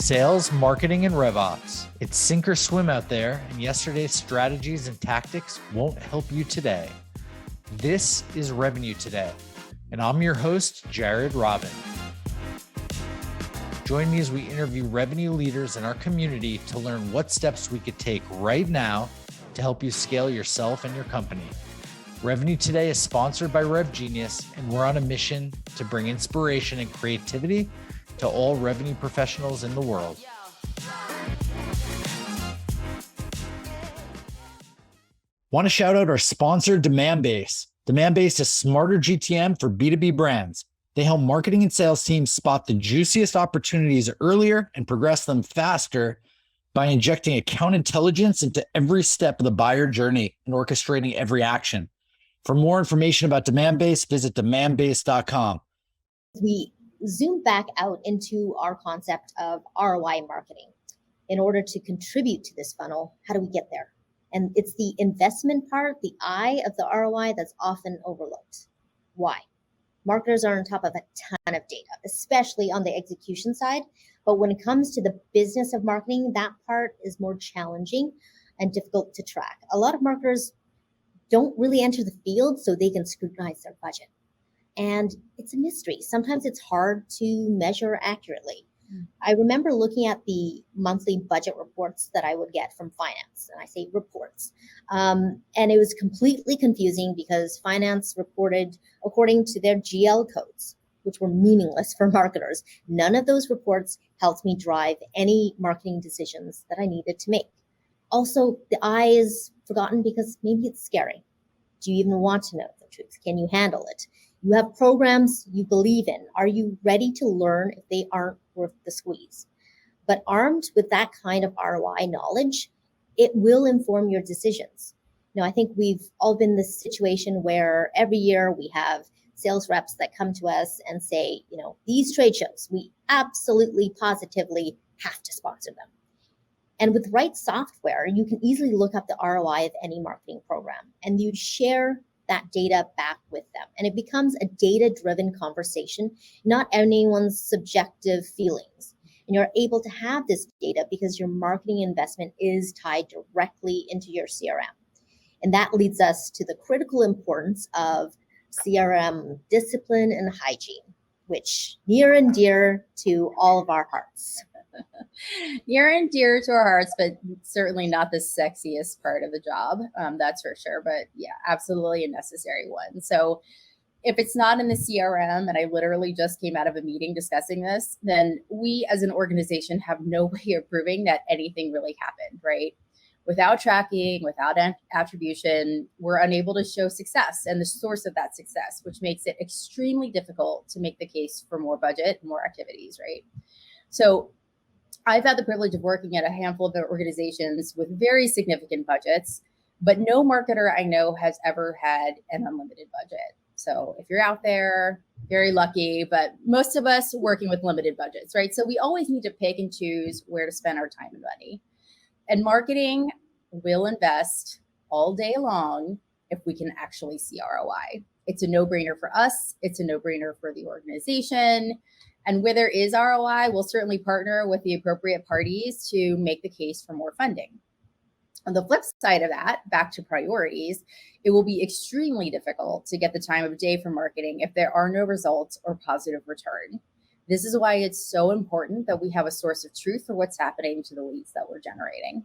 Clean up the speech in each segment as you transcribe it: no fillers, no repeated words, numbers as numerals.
Sales, marketing, and RevOps. It's sink or swim out there, and yesterday's strategies and tactics won't help you today. This is Revenue Today, and I'm your host, Jared Robin. Join me as we interview revenue leaders in our community to learn what steps we could take right now to help you scale yourself and your company. Revenue Today is sponsored by RevGenius, and we're on a mission to bring inspiration and creativity to all revenue professionals in the world. Want to shout out our sponsor, Demandbase. Demandbase is smarter GTM for B2B brands. They help marketing and sales teams spot the juiciest opportunities earlier and progress them faster by injecting account intelligence into every step of the buyer journey and orchestrating every action. For more information about Demandbase, visit demandbase.com. We zoom back out into our concept of ROI marketing. In order to contribute to this funnel, how do we get there? And it's the investment part, the I of the ROI, that's often overlooked. Why? Marketers are on top of a ton of data, especially on the execution side. But when it comes to the business of marketing, that part is more challenging and difficult to track. A lot of marketers don't really enter the field so they can scrutinize their budget. And it's a mystery. Sometimes it's hard to measure accurately. I remember looking at the monthly budget reports that I would get from finance, and I say reports. And it was completely confusing because finance reported according to their GL codes, which were meaningless for marketers. None of those reports helped me drive any marketing decisions that I needed to make. Also, the I is forgotten because maybe it's scary. Do you even want to know the truth? Can you handle it? You have programs you believe in. Are you ready to learn if they aren't worth the squeeze? But armed with that kind of ROI knowledge, it will inform your decisions. I think we've all been in this situation where every year we have sales reps that come to us and say, these trade shows, we absolutely, positively have to sponsor them. And with the right software, you can easily look up the ROI of any marketing program, and you share that data back with them. And it becomes a data-driven conversation, not anyone's subjective feelings. And you're able to have this data because your marketing investment is tied directly into your CRM. And that leads us to the critical importance of CRM discipline and hygiene, which near and dear to all of our hearts. Near and dear to our hearts, but certainly not the sexiest part of the job. That's for sure. But yeah, absolutely a necessary one. So if it's not in the CRM, and I literally just came out of a meeting discussing this, then we as an organization have no way of proving that anything really happened, right? Without tracking, without attribution, we're unable to show success and the source of that success, which makes it extremely difficult to make the case for more budget, more activities, right? So I've had the privilege of working at a handful of organizations with very significant budgets, but no marketer I know has ever had an unlimited budget. So if you're out there, very lucky, but most of us working with limited budgets, right? So we always need to pick and choose where to spend our time and money. And marketing will invest all day long if we can actually see ROI. It's a no-brainer for us. It's a no-brainer for the organization. And where there is ROI, we'll certainly partner with the appropriate parties to make the case for more funding. On the flip side of that, back to priorities, it will be extremely difficult to get the time of day for marketing if there are no results or positive return. This is why it's so important that we have a source of truth for what's happening to the leads that we're generating.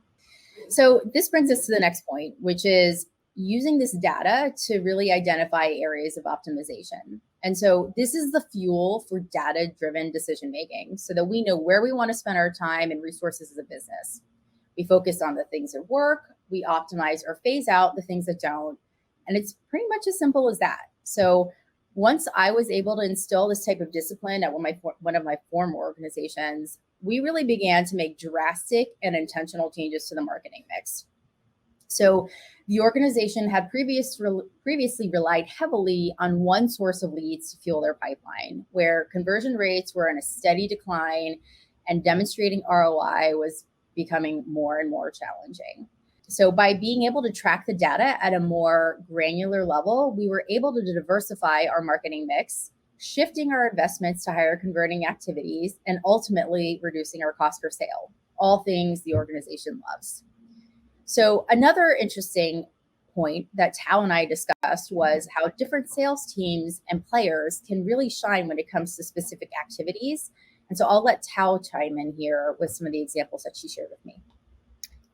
So this brings us to the next point, which is using this data to really identify areas of optimization. And so this is the fuel for data-driven decision-making so that we know where we want to spend our time and resources as a business. We focus on the things that work, we optimize or phase out the things that don't. And it's pretty much as simple as that. So once I was able to instill this type of discipline at one of my former organizations, we really began to make drastic and intentional changes to the marketing mix. So the organization had previously relied heavily on one source of leads to fuel their pipeline, where conversion rates were in a steady decline and demonstrating ROI was becoming more and more challenging. So by being able to track the data at a more granular level, we were able to diversify our marketing mix shifting our investments to higher converting activities, and ultimately reducing our cost per sale, all things the organization loves. So another interesting point that Thao and I discussed was how different sales teams and players can really shine when it comes to specific activities. And so I'll let Thao chime in here with some of the examples that she shared with me.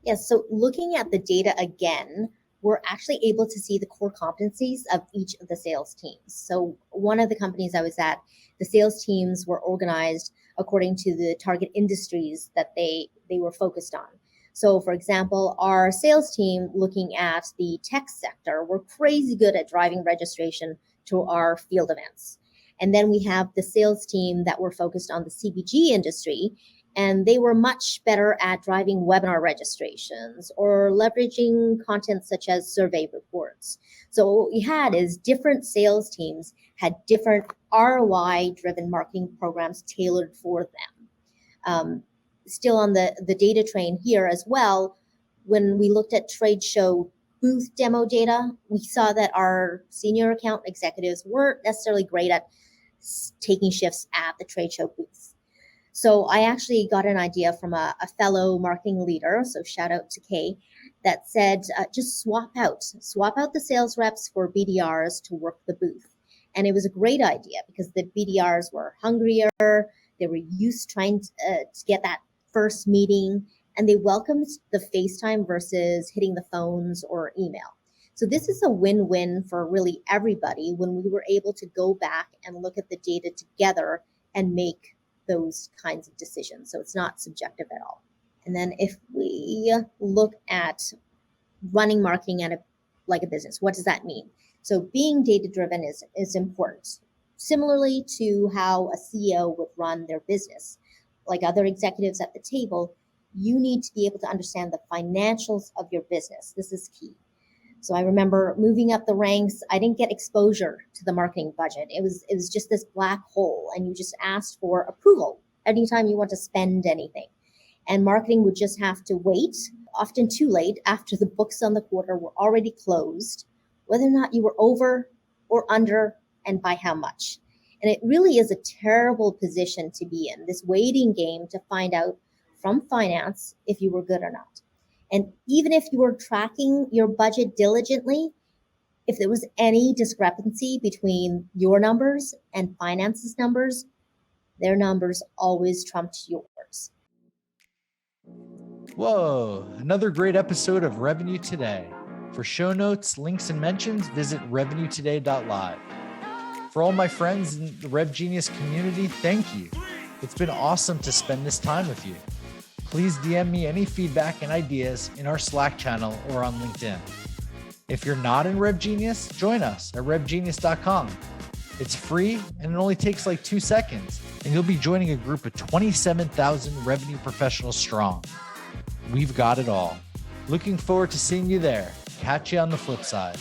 Yes, so looking at the data again, we're actually able to see the core competencies of each of the sales teams. So one of the companies I was at, the sales teams were organized according to the target industries that they were focused on. So for example, our sales team looking at the tech sector, we're crazy good at driving registration to our field events. And then we have the sales team that were focused on the CPG industry, and they were much better at driving webinar registrations or leveraging content such as survey reports. So what we had is different sales teams had different ROI-driven marketing programs tailored for them. Still on the data train here as well, when we looked at trade show booth demo data, we saw that our senior account executives weren't necessarily great at taking shifts at the trade show booths. So I actually got an idea from a fellow marketing leader, so shout out to Kay, that said, just swap out the sales reps for BDRs to work the booth. And it was a great idea because the BDRs were hungrier, they were used trying to get that first meeting, and they welcomed the FaceTime versus hitting the phones or email. So this is a win-win for really everybody when we were able to go back and look at the data together and make those kinds of decisions. So it's not subjective at all. And then if we look at running marketing at like a business, what does that mean? So being data-driven is important. Similarly to how a CEO would run their business, like other executives at the table, you need to be able to understand the financials of your business. This is key. So I remember moving up the ranks, I didn't get exposure to the marketing budget. It was just this black hole, and you just asked for approval anytime you want to spend anything. And marketing would just have to wait, often too late, after the books on the quarter were already closed, whether or not you were over or under and by how much. And it really is a terrible position to be in, this waiting game to find out from finance if you were good or not. And even if you were tracking your budget diligently, if there was any discrepancy between your numbers and finance's numbers, their numbers always trumped yours. Whoa, another great episode of Revenue Today. For show notes, links, and mentions, visit revenuetoday.live. For all my friends in the Rev Genius community, thank you. It's been awesome to spend this time with you. Please DM me any feedback and ideas in our Slack channel or on LinkedIn. If you're not in Rev Genius, join us at revgenius.com. It's free and it only takes like 2 seconds, and you'll be joining a group of 27,000 revenue professionals strong. We've got it all. Looking forward to seeing you there. Catch you on the flip side.